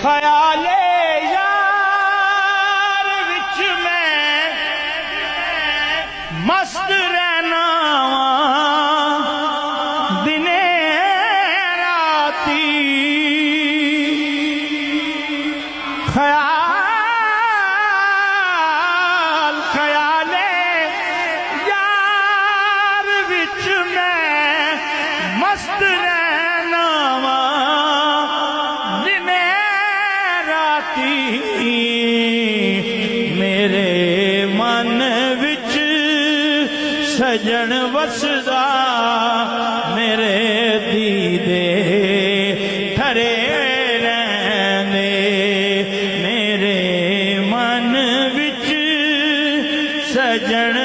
ख्याले यार विच मैं मस्त रहना दिने राती ख्याले यार विच मैं मस्त रहना दिने राती मेरे मन विच सजन वसदा मेरे दीदे ठरे रहने मेरे मन विच सजन